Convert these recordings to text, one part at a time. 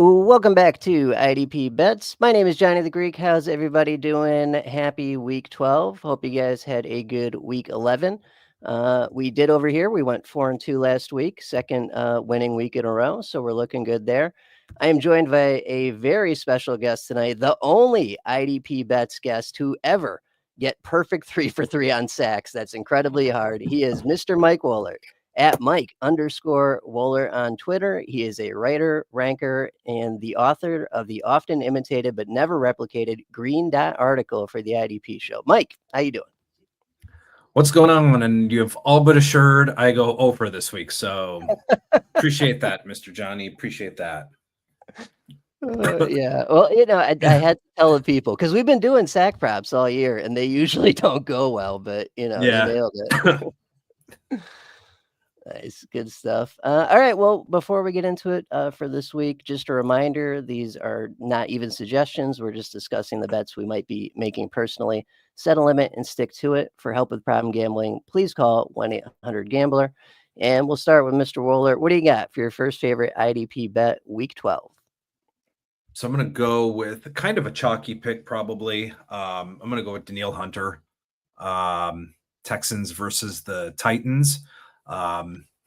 Welcome back to IDP Bets. My name is Johny the Greek. How's everybody doing? Happy week 12. Hope you guys had a good week 11. We did over here. We went 4-2 last week, second winning week in a row. So we're looking good there. I am joined by a very special guest tonight, the only IDP Bets guest to ever get perfect 3 for 3 on sacks. That's incredibly hard. He is Mr. Mike Woellert at Mike_Woellert on Twitter. He is a writer, ranker, and the author of the often imitated but never replicated Green Dot article for the IDP Show. Mike, how you doing? What's going on? And you've all but assured I go over this week. So appreciate that, Mr. Johny. Appreciate that. Yeah. Well, I had to tell the people because we've been doing sack props all year and they usually don't go well, but they nailed it. Nice. Good stuff. All right. Well, before we get into it for this week, just a reminder, these are not even suggestions. We're just discussing the bets we might be making personally. Set a limit and stick to it. For help with problem gambling, please call 1-800-GAMBLER. And we'll start with Mr. Woellert. What do you got for your first favorite IDP bet, week 12? So I'm going to go with kind of a chalky pick, probably. I'm going to go with Danielle Hunter, Texans versus the Titans.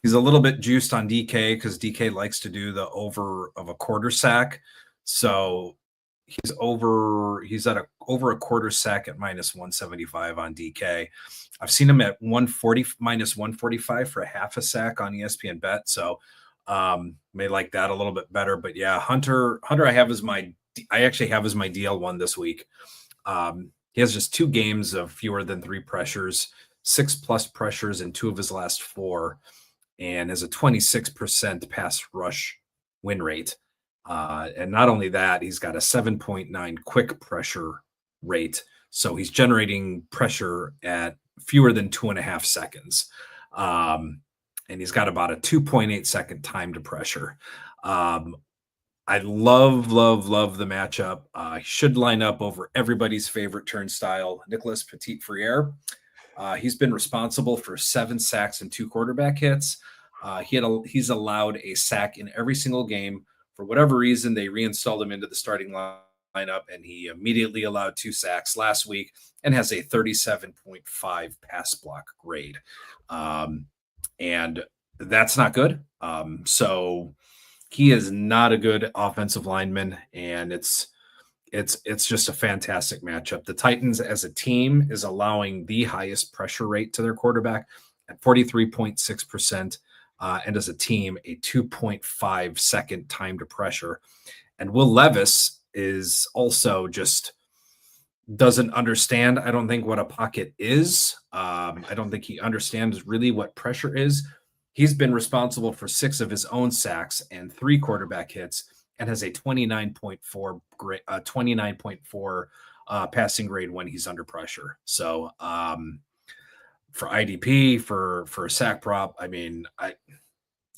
He's a little bit juiced on DK because DK likes to do the over of a quarter sack. So he's at over a quarter sack at -175 on DK. I've seen him at -145 for a half a sack on ESPN Bet. So may like that a little bit better. But yeah, Hunter I actually have as my DL1 this week. He has just 2 games of fewer than 3 pressures, 6+ pressures in 2 of his last 4, and has a 26% pass rush win rate. And not only that, he's got a 7.9 quick pressure rate. So he's generating pressure at fewer than 2.5 seconds. And he's got about a 2.8 second time to pressure. I love the matchup. He should line up over everybody's favorite turnstile, Nicholas Petit-Frere. He's been responsible for 7 sacks and 2 quarterback hits. He's allowed a sack in every single game. For whatever reason, they reinstalled him into the starting lineup, and he immediately allowed 2 sacks last week and has a 37.5 pass block grade. And that's not good. So he is not a good offensive lineman, and it's just a fantastic matchup. The Titans as a team is allowing the highest pressure rate to their quarterback at 43.6%, and as a team, a 2.5 second time to pressure. And Will Levis is also just doesn't understand, I don't think, what a pocket is. I don't think he understands really what pressure is. He's been responsible for 6 of his own sacks and 3 quarterback hits, and has a 29.4 grade, 29.4 passing grade when he's under pressure. So for IDP, for a sack prop, I mean,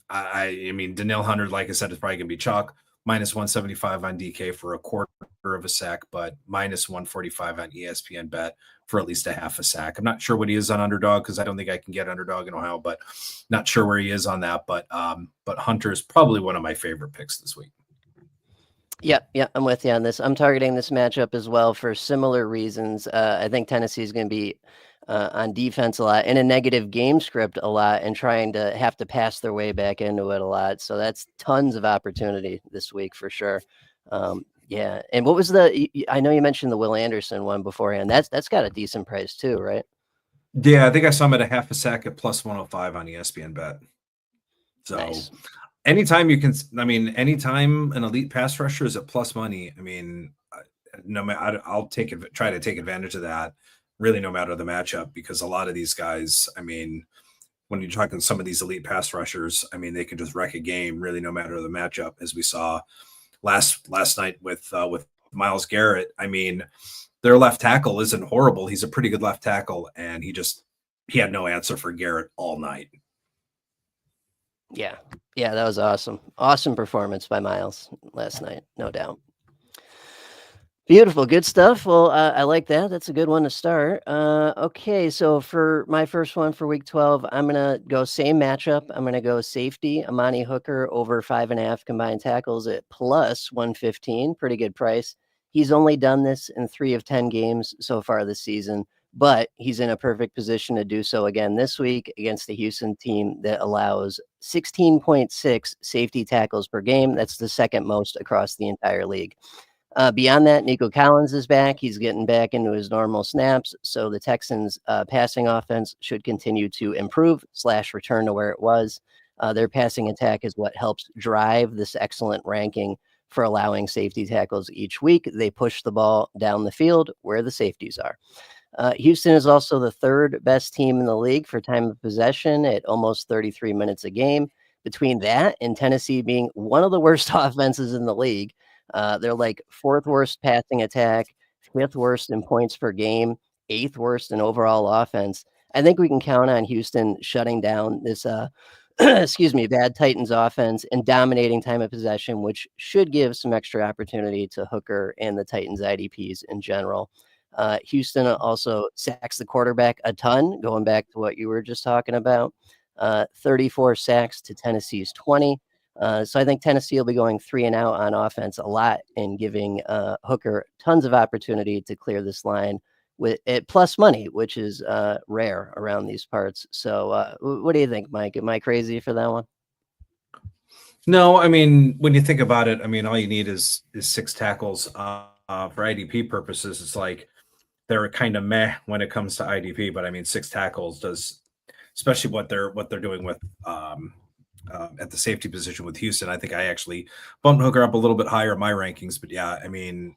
Danielle Hunter, like I said, is probably gonna be chalk. -175 on DK for a quarter of a sack, but -145 on ESPN Bet for at least a half a sack. I'm not sure what he is on Underdog because I don't think I can get Underdog in Ohio, but not sure where he is on that. But Hunter is probably one of my favorite picks this week. Yeah, I'm with you on this. I'm targeting this matchup as well for similar reasons. I think Tennessee is going to be on defense a lot, in a negative game script a lot, and trying to have to pass their way back into it a lot. So that's tons of opportunity this week for sure. Yeah. And what was I know you mentioned the Will Anderson one beforehand. That's got a decent price too, right? Yeah, I think I saw him at a half a sack at +105 on ESPN Bet. So nice. Anytime anytime an elite pass rusher is at plus money, I mean, no matter, I'll try to take advantage of that, really, no matter the matchup, because a lot of these guys, I mean, when you're talking some of these elite pass rushers, I mean, they can just wreck a game, really, no matter the matchup, as we saw last night with Myles Garrett. I mean, their left tackle isn't horrible. He's a pretty good left tackle, and he had no answer for Garrett all night. Yeah, that was awesome. Awesome performance by Myles last night, no doubt. Beautiful, good stuff. Well, I like that. That's a good one to start. Okay, so for my first one for week 12, I'm gonna go same matchup. I'm gonna go safety, Amani Hooker over 5.5 combined tackles at plus 115. Pretty good price. He's only done this in 3 of 10 games so far this season, but he's in a perfect position to do so again this week against the Houston team that allows 16.6 safety tackles per game. That's the second most across the entire league. Beyond that, Nico Collins is back. He's getting back into his normal snaps. So the Texans' passing offense should continue to improve / return to where it was. Their passing attack is what helps drive this excellent ranking for allowing safety tackles each week. They push the ball down the field where the safeties are. Houston is also the third best team in the league for time of possession at almost 33 minutes a game. Between that and Tennessee being one of the worst offenses in the league, they're like fourth worst passing attack, fifth worst in points per game, eighth worst in overall offense. I think we can count on Houston shutting down this, excuse me, bad Titans offense and dominating time of possession, which should give some extra opportunity to Hooker and the Titans IDPs in general. Houston also sacks the quarterback a ton, going back to what you were just talking about. 34 sacks to Tennessee's 20. So I think Tennessee will be going 3-and-out on offense a lot and giving Hooker tons of opportunity to clear this line with it plus money, which is rare around these parts. So what do you think, Mike? Am I crazy for that one? No, I mean, when you think about it, I mean, all you need is 6 tackles. For IDP purposes, it's like they're kind of meh when it comes to IDP, but I mean, 6 tackles does, especially what they're doing with at the safety position with Houston. I think I actually bumped Hooker up a little bit higher in my rankings, but yeah, I mean,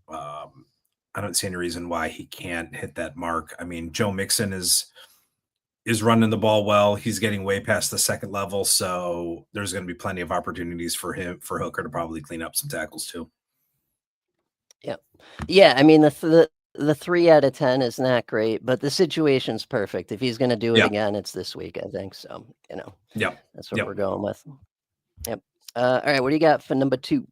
I don't see any reason why he can't hit that mark. I mean, Joe Mixon is running the ball well. He's getting way past the second level, so there's going to be plenty of opportunities for Hooker to probably clean up some tackles too. Yeah. Yeah, I mean, the 3 out of 10 is not great, but the situation's perfect. If he's gonna do it Yeah. again, it's this week, I think. So, Yep. that's what Yep. we're going with. Yep. All right, what do you got for number 2?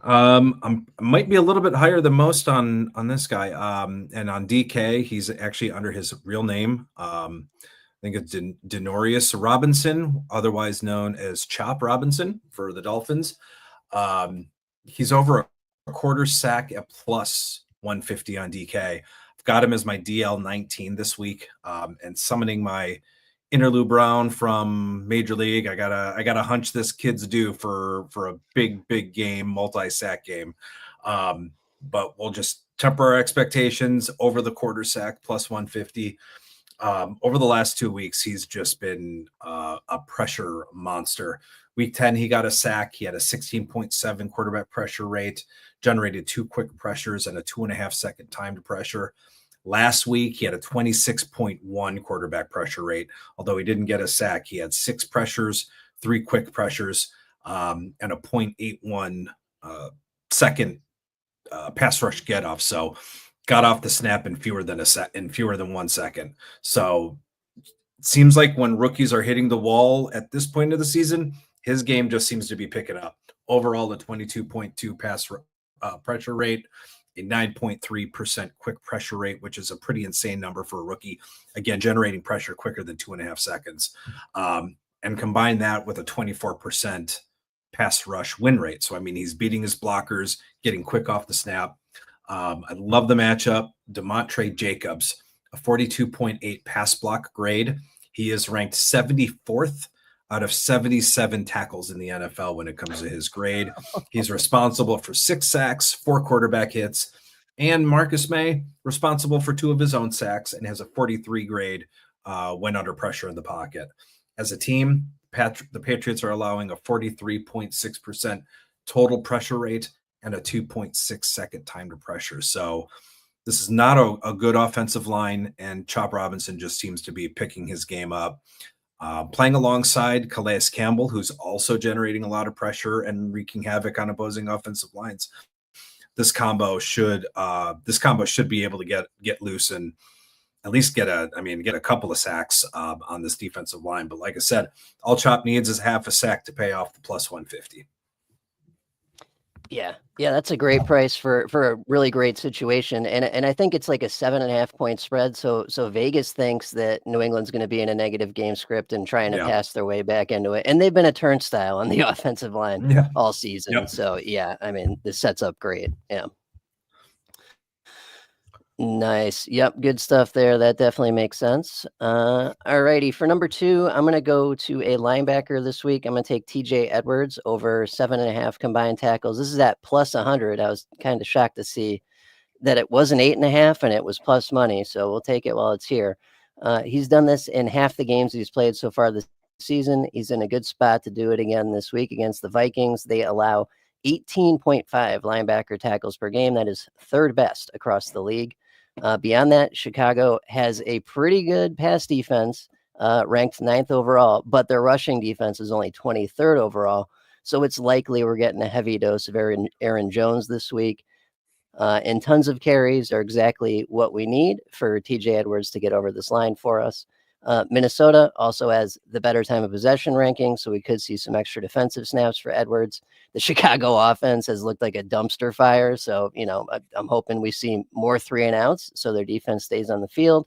I might be a little bit higher than most on this guy. And on DK, he's actually under his real name. I think it's Denorius Robinson, otherwise known as Chop Robinson for the Dolphins. He's over a quarter sack at plus 150 on DK. I've got him as my DL 19 this week, and summoning my inner Lou Brown from Major League. I gotta hunch this kid's due for a big game, multi-sack game. But we'll just temper our expectations over the quarter sack plus 150. Over the last 2 weeks, he's just been a pressure monster. Week 10, he got a sack. He had a 16.7 quarterback pressure rate, generated 2 quick pressures and a 2.5-second time to pressure. Last week, he had a 26.1 quarterback pressure rate. Although he didn't get a sack, he had 6 pressures, 3 quick pressures, and a 0.81 second pass rush get off. So got off the snap in fewer than 1 second. So it seems like when rookies are hitting the wall at this point of the season, his game just seems to be picking up. Overall, a 22.2 pass pressure rate, a 9.3% quick pressure rate, which is a pretty insane number for a rookie. Again, generating pressure quicker than 2.5 seconds. And combine that with a 24% pass rush win rate. So, I mean, he's beating his blockers, getting quick off the snap. I love the matchup. DeMontre Jacobs, a 42.8 pass block grade. He is ranked 74th out of 77 tackles in the NFL when it comes to his grade. He's responsible for 6 sacks, 4 quarterback hits, and Marcus May responsible for 2 of his own sacks and has a 43 grade when under pressure in the pocket. As a team, the Patriots are allowing a 43.6% total pressure rate and a 2.6 second time to pressure. So this is not a good offensive line, and Chop Robinson just seems to be picking his game up. Playing alongside Calais Campbell, who's also generating a lot of pressure and wreaking havoc on opposing offensive lines. This combo should be able to get loose and at least get a couple of sacks on this defensive line. But like I said, all Chop needs is half a sack to pay off the plus 150. Yeah, that's a great price for a really great situation, and I think it's like a 7.5 point spread. So Vegas thinks that New England's going to be in a negative game script and trying to Yeah. pass their way back into it, and they've been a turnstile on the offensive line Yeah. all season. Yep. So yeah, I mean this sets up great. Yeah. Nice. Yep, good stuff there. That definitely makes sense. All righty. For number two, I'm going to go to a linebacker this week. I'm going to take TJ Edwards over 7.5 combined tackles. This is at plus 100. I was kind of shocked to see that it wasn't 8.5 and it was plus money. So we'll take it while it's here. He's done this in half the games he's played so far this season. He's in a good spot to do it again this week against the Vikings. They allow 18.5 linebacker tackles per game. That is third best across the league. Beyond that, Chicago has a pretty good pass defense, ranked 9th overall, but their rushing defense is only 23rd overall. So it's likely we're getting a heavy dose of Aaron Jones this week. And tons of carries are exactly what we need for TJ Edwards to get over this line for us. Minnesota also has the better time of possession ranking, so we could see some extra defensive snaps for Edwards. The Chicago offense has looked like a dumpster fire, so I'm hoping we see more 3-and-outs so their defense stays on the field.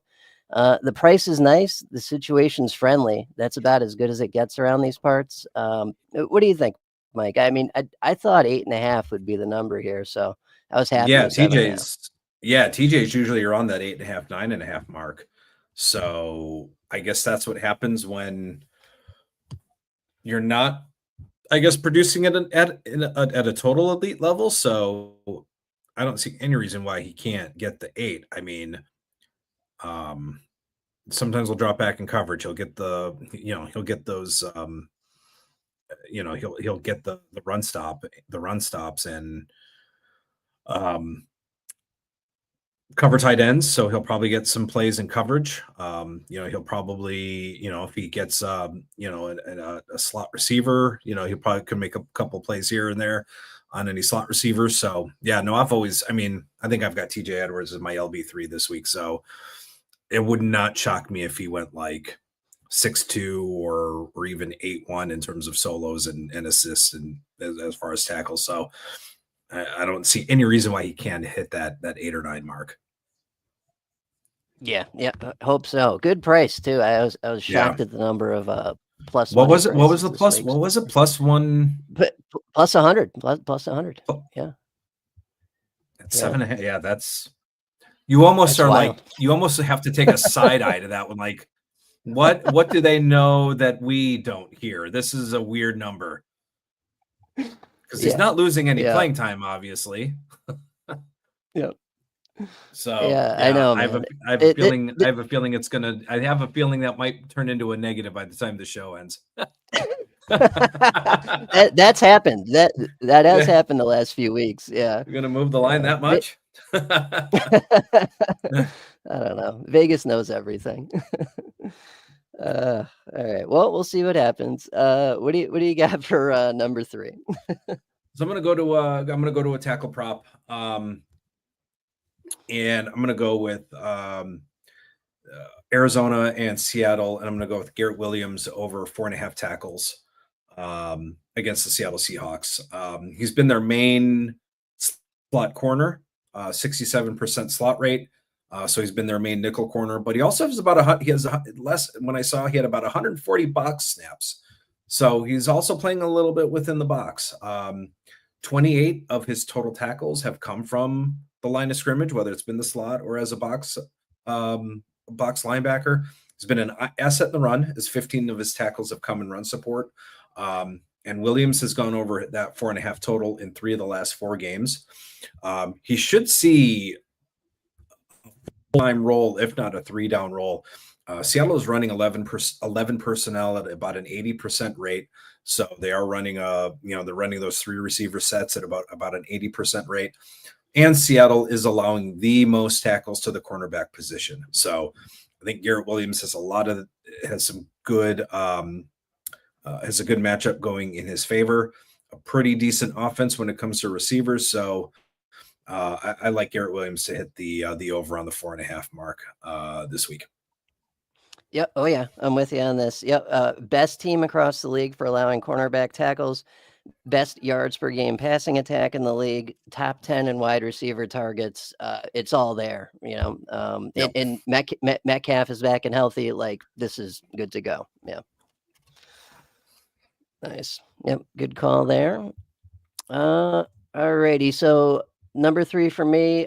The price is nice. The situation's friendly. That's about as good as it gets around these parts. What do you think, Mike? I mean, I thought 8.5 would be the number here, so I was happy with 7.5. TJ's usually around that 8.5, 9.5 mark. So I guess that's what happens when you're not, I guess, producing at a total elite level. So I don't see any reason why he can't get the 8. I mean, sometimes he'll drop back in coverage. He'll get he'll get those, he'll get the run stops and cover tight ends, so he'll probably get some plays in coverage. He'll probably, if he gets, a slot receiver, he probably could make a couple plays here and there on any slot receivers. So yeah, no, I think I've got TJ Edwards as my LB3 this week. So it would not shock me if he went like 6-2 or even 8-1 in terms of solos and assists and as far as tackles. So I don't see any reason why he can't hit that 8 or 9 mark. Yeah, hope so. Good price too. I was shocked at the number of plus. What was it? What was the plus? Week. What was it? Plus one. Plus 100. Plus 100. Oh. Yeah. That's 7.5. Yeah, that's. You almost are wild. like you almost have to take a side eye to that one. Like, what do they know that we don't hear? This is a weird number because he's not losing any playing time, obviously. Yeah. So yeah, I know. I have a feeling. I have a feeling it's gonna. I have a feeling that might turn into a negative by the time the show ends. That's happened. That has happened the last few weeks. Yeah, you're gonna move the line that much. I don't know. Vegas knows everything. All right. Well, we'll see what happens. What do you got for number 3? So I'm gonna go to a tackle prop. And I'm going to go with Arizona and Seattle, and I'm going to go with Garrett Williams over 4.5 tackles against the Seattle Seahawks. He's been their main slot corner, 67% slot rate. So he's been their main nickel corner, but he also has when I saw he had about 140 box snaps. So he's also playing a little bit within the box. 28 of his total tackles have come from the line of scrimmage, whether it's been the slot or as a box linebacker. He's been an asset in the run, as 15 of his tackles have come in run support. And Williams has gone over that 4.5 total in 3 of the last 4 games. He should see a full-time role, if not a 3-down role. Seattle is running 11 personnel at about an 80% rate. So they are running they're running those 3 receiver sets at about an 80% rate. And Seattle is allowing the most tackles to the cornerback position. So I think Garrett Williams has a good matchup going in his favor, a pretty decent offense when it comes to receivers. So I like Garrett Williams to hit the over on the 4.5 mark this week. Yep. Oh yeah, I'm with you on this. Yep. Best team across the league for allowing cornerback tackles. best yards per game passing attack in the league, top 10 in wide receiver targets. It's all there, Yep. and Metcalf is back and healthy. Like, this is good to go. Yeah. Nice. Yep. Good call there. Alrighty. So number 3 for me,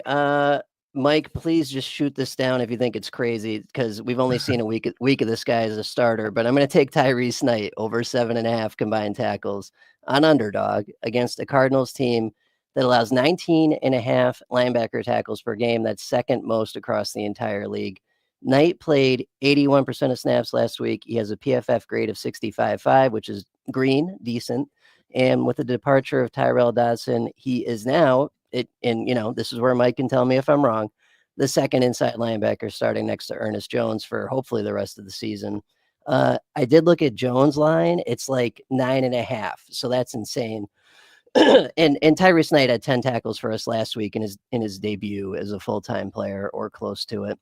Mike, please just shoot this down if you think it's crazy, because we've only seen a week of this guy as a starter. But I'm going to take Tyrese Knight over 7.5 combined tackles on underdog against a Cardinals team that allows 19.5 linebacker tackles per game. That's second most across the entire league. Knight played 81% of snaps last week. He has a PFF grade of 65.5, which is green, decent. And with the departure of Tyrell Dodson, he is now this is where Mike can tell me if I'm wrong, the second inside linebacker starting next to Ernest Jones for hopefully the rest of the season. I did look at Jones' line. It's like 9.5. So that's insane. and Tyrese Knight had 10 tackles for us last week in his debut as a full-time player or close to it.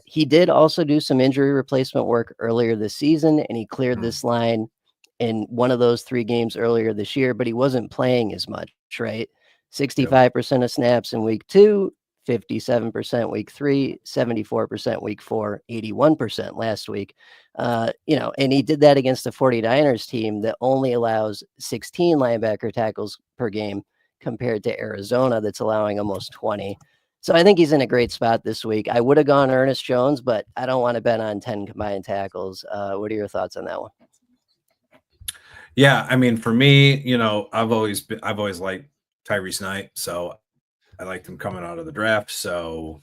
He did also do some injury replacement work earlier this season, and he cleared this line in one of those 3 games earlier this year, but he wasn't playing as much, right? 65% of snaps in week 2, 57% week 3, 74% week 4, 81% last week. And he did that against the 49ers team that only allows 16 linebacker tackles per game compared to Arizona that's allowing almost 20. So I think he's in a great spot this week. I would have gone Ernest Jones, but I don't want to bet on 10 combined tackles. What are your thoughts on that one? Yeah, I mean, for me, I've always liked Tyrese Knight, so I liked him coming out of the draft. So,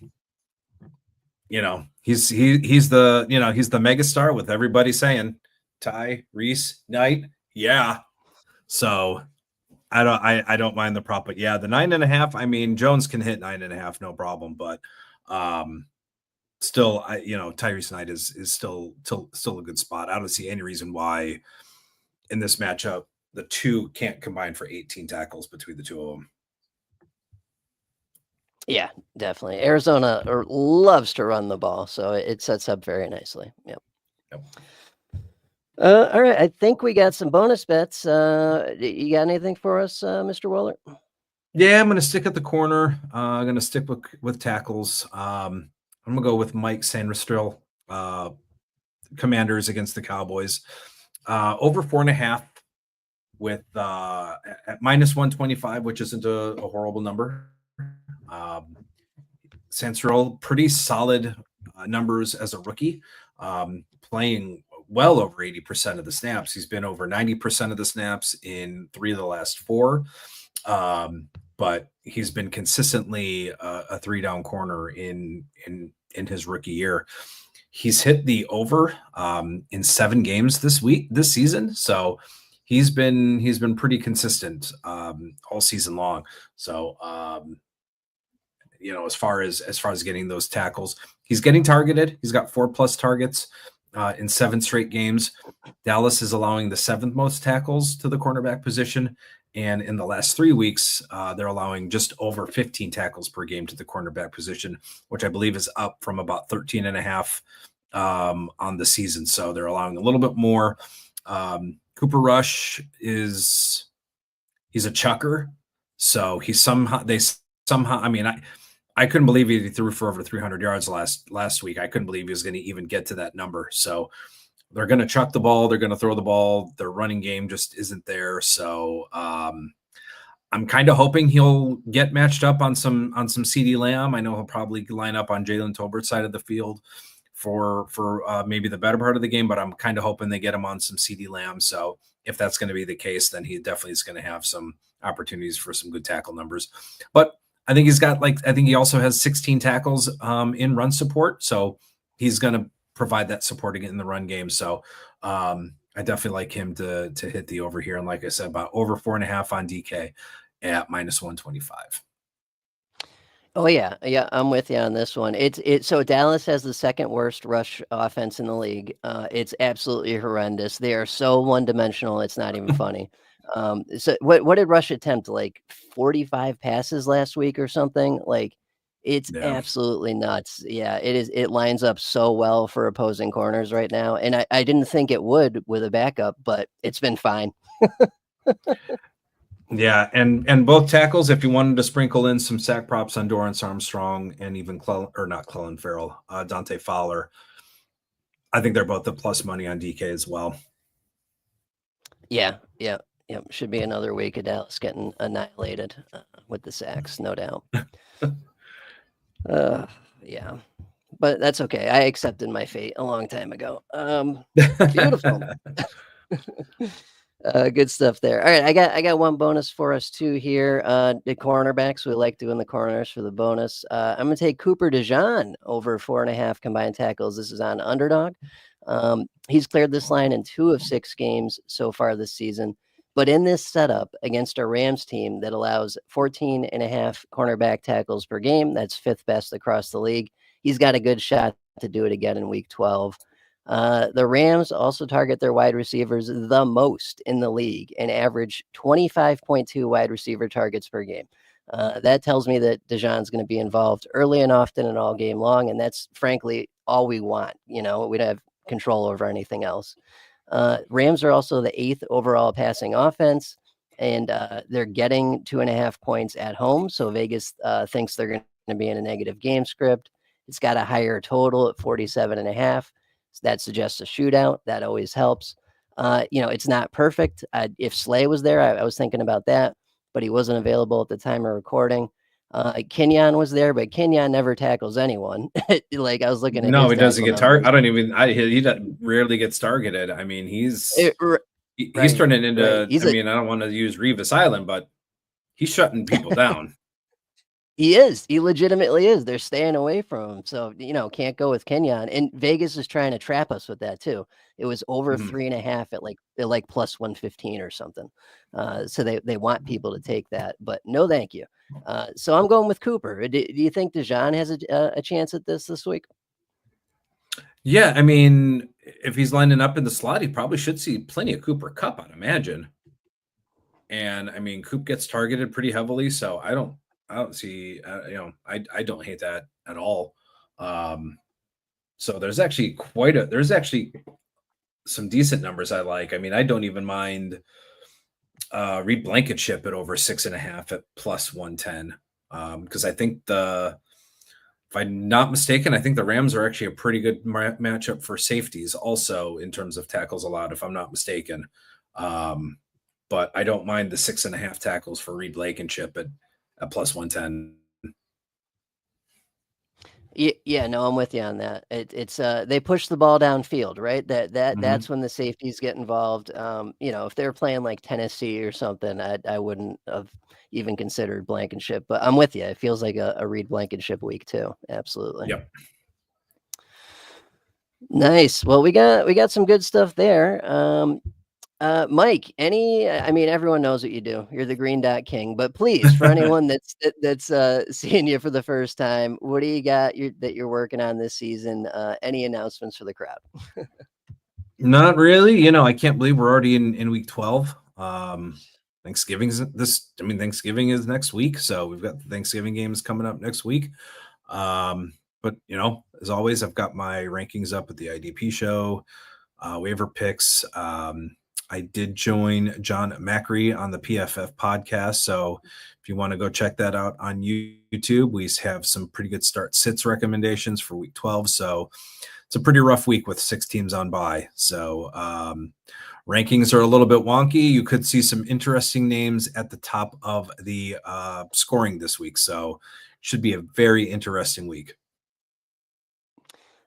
he's the he's the megastar with everybody saying Tyrese Knight. Yeah. So I don't mind the prop, but yeah, the 9.5. I mean, Jones can hit 9.5, no problem, but still, Tyrese Knight is still a good spot. I don't see any reason why in this matchup the two can't combine for 18 tackles between the two of them. Yeah, definitely. Arizona loves to run the ball, so it sets up very nicely. Yep. All right, I think we got some bonus bets. You got anything for us, Mr. Woellert? Yeah, I'm going to stick at the corner. I'm going to stick with tackles. I'm going to go with Mike Sanderstrill, Commanders against the Cowboys. Over 4.5 with at minus 125, which isn't a horrible number. Sanderstrill, pretty solid numbers as a rookie, playing well over 80% of the snaps. He's been over 90% of the snaps in 3 of the last 4. But he's been consistently a 3-down corner in his rookie year. He's hit the over in 7 games this season. So he's been pretty consistent all season long. So as far as getting those tackles, he's getting targeted. He's got 4+ targets in 7 straight games. Dallas is allowing the 7th most tackles to the cornerback position. And in the last 3 weeks, they're allowing just over 15 tackles per game to the cornerback position, which I believe is up from about 13.5 on the season. So they're allowing a little bit more. Cooper Rush he's a chucker. So I mean, I couldn't believe he threw for over 300 yards last week. I couldn't believe he was going to even get to that number. So they're going to chuck the ball. They're going to throw the ball. Their running game just isn't there. So I'm kind of hoping he'll get matched up on some CeeDee Lamb. I know he'll probably line up on Jalen Tolbert's side of the field for maybe the better part of the game, but I'm kind of hoping they get him on some CeeDee Lamb. So if that's going to be the case, then he definitely is going to have some opportunities for some good tackle numbers. But I think he also has 16 tackles in run support. So he's going to provide that support again in the run game. So I definitely like him to hit the over here. And like I said, about over 4.5 on DK at minus 125. Oh yeah, I'm with you on this one. So Dallas has the 2nd worst rush offense in the league. It's absolutely horrendous. They are so one-dimensional. It's not even funny. So what did Rush attempt, like 45 passes last week or something? Like, it's absolutely nuts. Yeah, it is. It lines up so well for opposing corners right now. And I didn't think it would with a backup, but it's been fine. Yeah, and both tackles, if you wanted to sprinkle in some sack props on Dorrance Armstrong and even not Clellan Farrell, Dante Fowler, I think they're both the plus money on DK as well. Yeah, yeah, yeah. Should be another week of Dallas getting annihilated with the sacks, no doubt. Yeah, but that's okay. I accepted my fate a long time ago. Beautiful. Good stuff there. All right, I got one bonus for us too here. The cornerbacks, we like doing the corners for the bonus. I'm gonna take Cooper DeJean over 4.5 combined tackles. This is on Underdog. He's cleared this line in 2 of 6 games so far this season. But in this setup against a Rams team that allows 14.5 cornerback tackles per game, that's 5th best across the league. He's got a good shot to do it again in week 12. The Rams also target their wide receivers the most in the league and average 25.2 wide receiver targets per game. That tells me that DeJean's going to be involved early and often and all game long, and that's frankly all we want. We don't have control over anything else. Rams are also the 8th overall passing offense, and they're getting 2.5 points at home. So Vegas thinks they're going to be in a negative game script. It's got a higher total at 47.5. So that suggests a shootout. That always helps. It's not perfect. If Slay was there, I was thinking about that, but he wasn't available at the time of recording. Kenyon was there, but Kenyon never tackles anyone. Like I was looking at No, his he doesn't get targeted. I don't even. He rarely gets targeted. I mean, he's turning into. I don't want to use Revis Island, but he's shutting people down. He is. He legitimately is. They're staying away from him. So, can't go with Kenyon. And Vegas is trying to trap us with that too. It was over 3.5 at like plus 115 or something. So they want people to take that, but no, thank you. So I'm going with Cooper. Do you think DeJean has a chance at this week? Yeah, I mean, if he's lining up in the slot, he probably should see plenty of Cooper Kupp, I'd imagine. And I mean, Coop gets targeted pretty heavily, so I don't see, I don't hate that at all. So there's actually some decent numbers I like. I mean, I don't even mind Reed Blankenship at over 6.5 at plus 110. Because I think if I'm not mistaken, I think the Rams are actually a pretty good matchup for safeties also in terms of tackles allowed, if I'm not mistaken. But I don't mind the 6.5 tackles for Reed Blankenship at plus 110. Yeah, no, I'm with you on that. It's they push the ball downfield, right? That's when the safeties get involved. If they're playing like Tennessee or something, I wouldn't have even considered Blankenship. But I'm with you. It feels like a Reed Blankenship week too. Absolutely. Yep. Nice. Well, we got some good stuff there. Mike, everyone knows what you do. You're the green dot king, but please, for anyone that's seeing you for the first time, what do you got that you're working on this season? Any announcements for the crowd? Not really. I can't believe we're already in week 12. Thanksgiving is next week. So we've got the Thanksgiving games coming up next week. But as always, I've got my rankings up at the IDP Show, waiver picks. I did join John Macri on the PFF podcast. So if you want to go check that out on YouTube, we have some pretty good start sits recommendations for week 12. So it's a pretty rough week with 6 teams on bye. So rankings are a little bit wonky. You could see some interesting names at the top of the scoring this week. So it should be a very interesting week.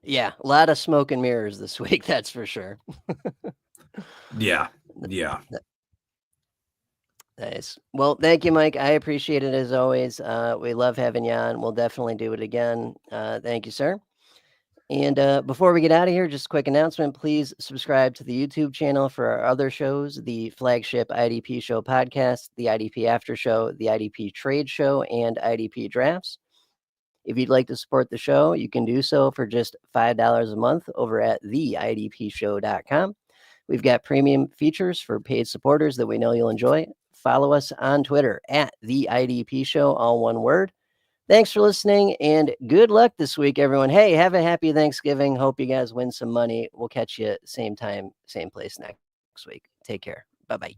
Yeah, a lot of smoke and mirrors this week, that's for sure. Yeah. Nice. Well, thank you, Mike. I appreciate it as always. We love having you on. We'll definitely do it again. Thank you, sir. And before we get out of here, just a quick announcement. Please subscribe to the YouTube channel for our other shows, the flagship IDP Show podcast, the IDP After Show, the IDP Trade Show, and IDP Drafts. If you'd like to support the show, you can do so for just $5 a month over at theidpshow.com. We've got premium features for paid supporters that we know you'll enjoy. Follow us on Twitter at the IDP Show, all one word. Thanks for listening and good luck this week, everyone. Hey, have a happy Thanksgiving. Hope you guys win some money. We'll catch you same time, same place next week. Take care. Bye-bye.